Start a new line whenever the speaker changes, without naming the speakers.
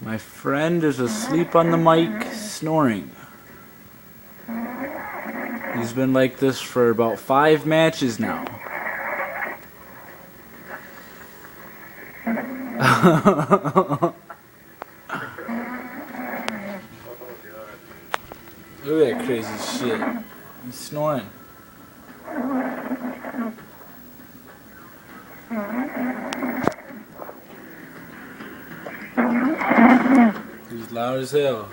My friend is asleep on the mic, snoring. He's been like this for about 5 matches now. Look at that crazy shit. He's snoring. He's loud as hell.